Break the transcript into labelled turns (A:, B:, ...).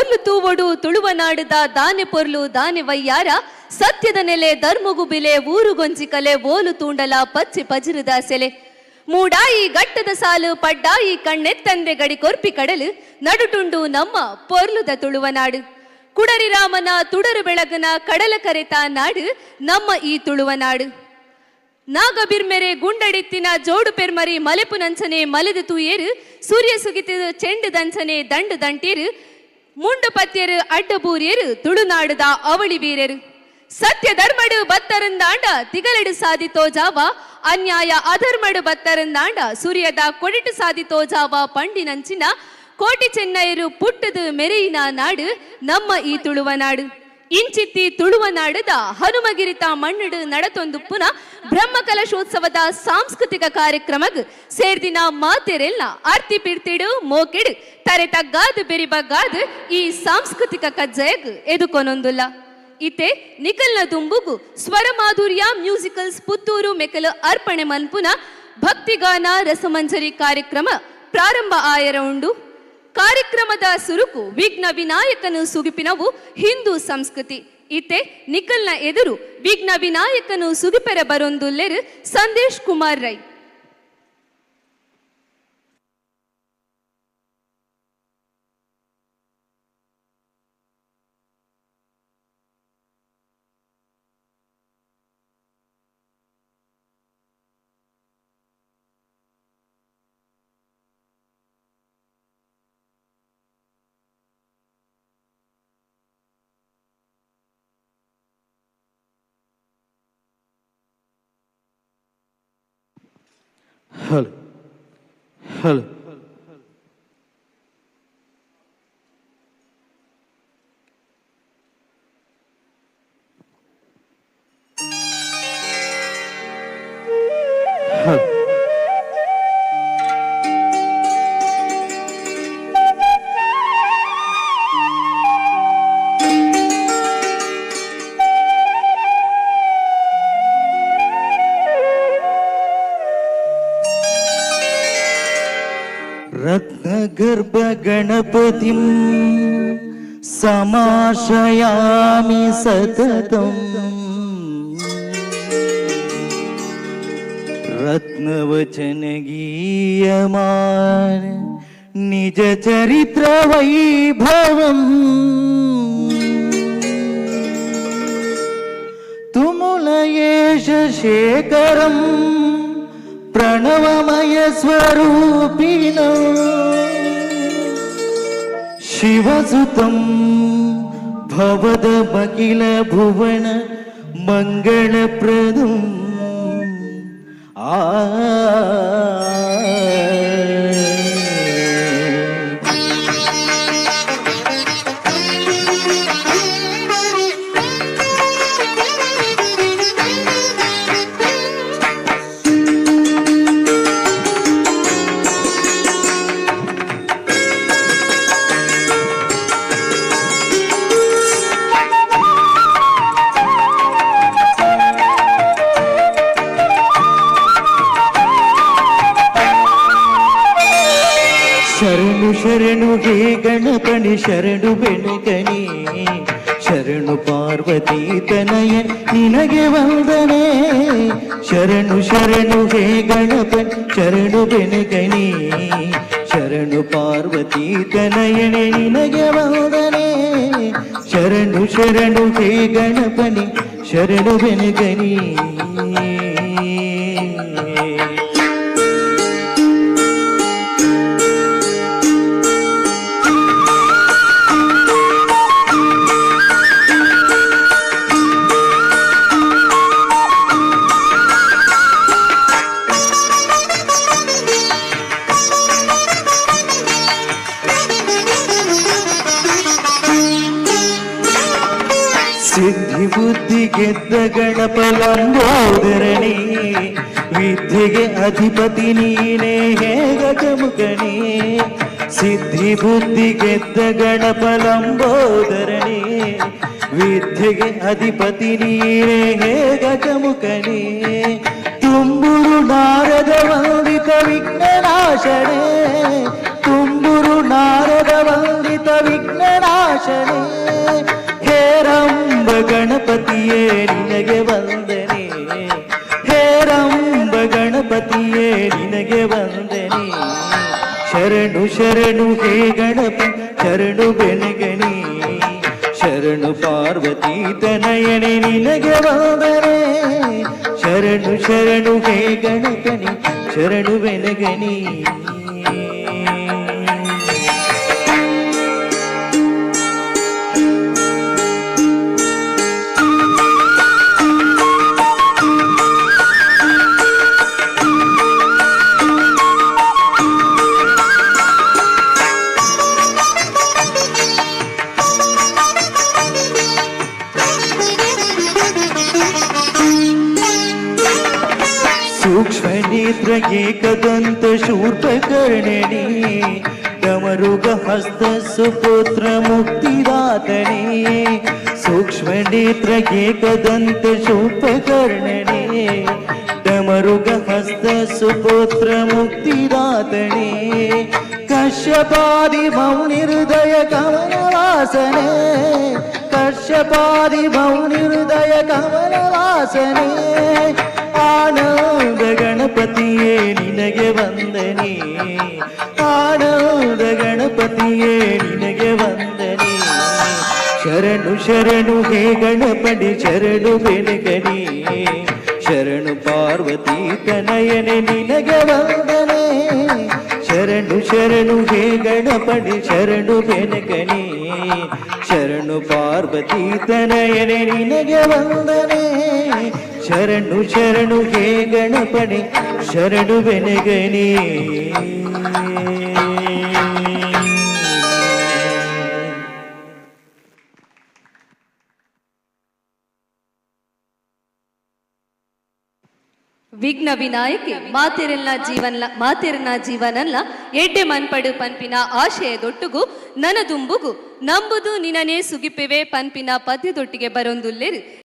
A: ಪೊರ್ಲು ತೂವೊಡು ತುಳುವನಾಡುದ ದಾನೆ ಪೊರ್ಲು ದಾನೆ ವಯ್ಯಾರ ಸತ್ಯದ ನೆಲೆ ಧರ್ಮಗು ಬಿಲೆ ಊರುಗೊಂಜಿ ಕಲೆ ಓಲು ತೂಂಡಲ ಪಚ್ಚಿ ಪಜಿರುದ ಸೆಲೆ ಮೂಡಾಯಿ ಗಟ್ಟದ ಸಾಲು ಪಡ್ಡಾಯಿ ಕಣ್ಣೆತ್ತಂದೆ ಗಡಿ ಕೊರ್ಪಿ ಕಡಲು ನಡುಟುಂಡು ನಮ್ಮ ಪೊರ್ಲುದ ತುಳುವನಾಡು ಕುಡರಿ ರಾಮನ ತುಡರು ಬೆಳಗನ ಕಡಲ ಕರೆತ ನಾಡು ನಮ್ಮ ಈ ತುಳುವನಾಡು ನಾಗಬಿರ್ಮೆರೆ ಗುಂಡಡಿತ್ತಿನ ಜೋಡು ಪೆರ್ಮರಿ ಮಲೆಪು ನಂಚನೆ ಮಲೆದು ತೂಯೇರು ಸೂರ್ಯ ಸುಗಿತು ಚೆಂಡು ದಂಚನೆ ದಂಡು ದಂಟೀರು ಮುಂಡು ಪತ್ಯರು ಅಡ್ಡಬೂರಿಯರು ತುಳುನಾಡುದ ಅವಳಿ ವೀರರು ಸತ್ಯ ಧರ್ಮಡು ಬತ್ತರಂದಾಂಡ ತಿಗಲಡು ಸಾಧಿತೋ ಜಾವ ಅನ್ಯಾಯ ಅಧರ್ಮಡು ಬತ್ತರಂದಾಂಡ ಸೂರ್ಯದ ಕೊಡಿಟು ಸಾಧಿತೋ ಜಾವ ಪಂಡಿನಂಚಿನ ಕೋಟಿ ಚೆನ್ನೈರು ಪುಟ್ಟದು ಮೆರೆಯಿನ ನಾಡು ನಮ್ಮ ಈ ತುಳುವನಾಡು ಇಂಚಿತ್ತಿ ತುಳುವನಾಡುದ ಹನುಮಗಿರಿತ ಮಣ್ಣುಡು ನಡತೊಂದು ಪುನಃ ಬ್ರಹ್ಮ ಕಲಶೋತ್ಸವದ ಸಾಂಸ್ಕೃತಿಕ ಕಾರ್ಯಕ್ರಮಗ್ ಸೇರ್ದಿನ ಮಾತೆರೆಲ್ಲ ಆರ್ತಿ ಪಿರ್ತಿಡು ಮೋಕೆಡು ತರೆ ತಗ್ಗಾದು ಬೆರಿಬಗ್ಗಾದು ಈ ಸಾಂಸ್ಕೃತಿಕ ಕಜ್ಜಯಗ್ ಎದುಕೊನೊಂದುಲ್ಲ ಇತೆ ನಿಖಲ್ನ ದುಂಬುಗು ಸ್ವರ ಮಾಧುರ್ಯ ಮ್ಯೂಸಿಕಲ್ಸ್ ಪುತ್ತೂರು ಮೆಕಲು ಅರ್ಪಣೆ ಮನ್ಪುನ ಭಕ್ತಿಗಾನ ರಸಮಂಜರಿ ಕಾರ್ಯಕ್ರಮ ಪ್ರಾರಂಭ ಆಯರ ಉಂಡು ಕಾರ್ಯಕ್ರಮದ ಸುರುಕು ವಿಘ್ನ ವಿನಾಯಕನು ಸುಗಿಪಿನವು ಹಿಂದೂ ಸಂಸ್ಕೃತಿ ಇತೆ ನಿಖಲ್ನ ಎದುರು ವಿಘ್ನ ವಿನಾಯಕನು ಸುಗಿಪೆರ ಬರೊಂದುಲ್ಲೆರು Sandesh Kumar Rai
B: Hello. Hello. Hello. रत्नगर्भ गणपतिं समाश्रयामि सततम् रत्नवचन गीयमान निज चरित्र वैभवम् तुमुलयेश शेखरम् प्रणवमय स्वरूपिण शिवसुतं भवद बकिल भुवन मंगलप्रदं ಶರಣು ಹೇ ಗಣಪಣಿ ಶರಣು ಬೆಳಗಣಿ ಶರಣು ಪಾರ್ವತಿ ತನಯ ನಿನಗೆ ವಂದನೆ ಶರಣು ಶರಣು ಹೇ ಗಣಪಣಿ ಶರಣು ಬೆಳಗಣಿ ಶರಣು ಪಾರ್ವತಿ ತನಯನೆ ನಿನಗೆ ವಂದನೆ ಶರಣು ಶರಣು ಹೇ ಗಣಪಣಿ ಶರಣು ಬೆಳಗಣಿ ಸಿದ್ಧಿ ಬುದ್ಧಿ ಗೆದ್ದ ಗಣಪ ಲಂಬೋದರಣಿ ವಿದ್ಯೆಗೆ ಅಧಿಪತಿ ನೀನೇ ಹೇ ಗಜಮುಖನಿ ಸಿದ್ಧಿ ಬುದ್ಧಿ ಗೆದ್ದ ಗಣಪ ಲಂಬೋದರಣಿ ವಿದ್ಯೆಗೆ ಅಧಿಪತಿ ನೀನೇ ಹೇ ಗಜಮುಖನಿ ತುಂಬುರು ನಾರದ ವಂದಿತ ವಿಘ್ನನಾಶನೆ ತುಂಬುರು ನಾರದ ವಂದಿತ ವಿಘ್ನನಾಶನೇ ಹೇರಂಬ ಗಣಪತಿಯೇ ನಿನಗೆ ವಂದನೆ ಹೇರಂಬ ಗಣಪತಿಯೇ ನಿನಗೆ ವಂದನೆ ಶರಣು ಶರಣು ಹೇ ಗಣಪ ಶರಣು ಬೆನಗಣಿ ಶರಣು ಪಾರ್ವತಿ ತನಯನೆ ನಿನಗೆ ವಂದನೆ ಶರಣು ಶರಣು ಹೇ ಗಣಪನಿ ಶರಣು ಬೆನಗಣಿ सूक्ष्म नेत्र एकदंत शूर्पकर्णिणी डमरुग हस्त सुपुत्र मुक्तिदातने सूक्ष्म नेत्र एकदंत शूर्पकर्णिणी डमरुग हस्त सुपुत्र मुक्तिदातने कश्यपादि मौनिहृदय कमलवासने कश्यपादि मौनिहृदय कमलवासने ಆನಂದ ಗಣಪತಿಯೇ ನಿನಗೆ ವಂದನೆ ಆನಂದ ಗಣಪತಿಯೇ ನಿನಗೆ ವಂದನೆ ಶರಣು ಶರಣು ಹೇ ಗಣಪತಿ ಶರಣು ಬೆನಗಣಿ ಶರಣು ಪಾರ್ವತಿ ತನಯನೆ ನಿನಗೆ ವಂದನೆ ಶರಣು ಶರಣು ಹೇ ಗಣಪತಿ ಶರಣು ಬೆನಗಣಿ ಶರಣು ಪಾರ್ವತಿ ತನಯನೆ ನಿನಗೆ ವಂದನೆ ಶರಣು ಶರಣು ಹೇ ಗಣಪತಿ ಶರಣು ಬೆನಗಣಿ
A: ವಿಘ್ನ ವಿನಾಯಕೆ ಮಾತೆರನ ಜೀವನಲ್ಲ ಎಡ್ಡೆ ಮನ್ಪಡು ಪನ್ಪಿನ ಆಶಯದೊಟ್ಟುಗು ನನದುಂಬುಗು ನಂಬುದು ನಿನನೇ ಸುಗಿಪಿವೆ ಪನ್ಪಿನ ಪದ್ಯದೊಟ್ಟಿಗೆ ಬರೊಂದುಲ್ಲೆರು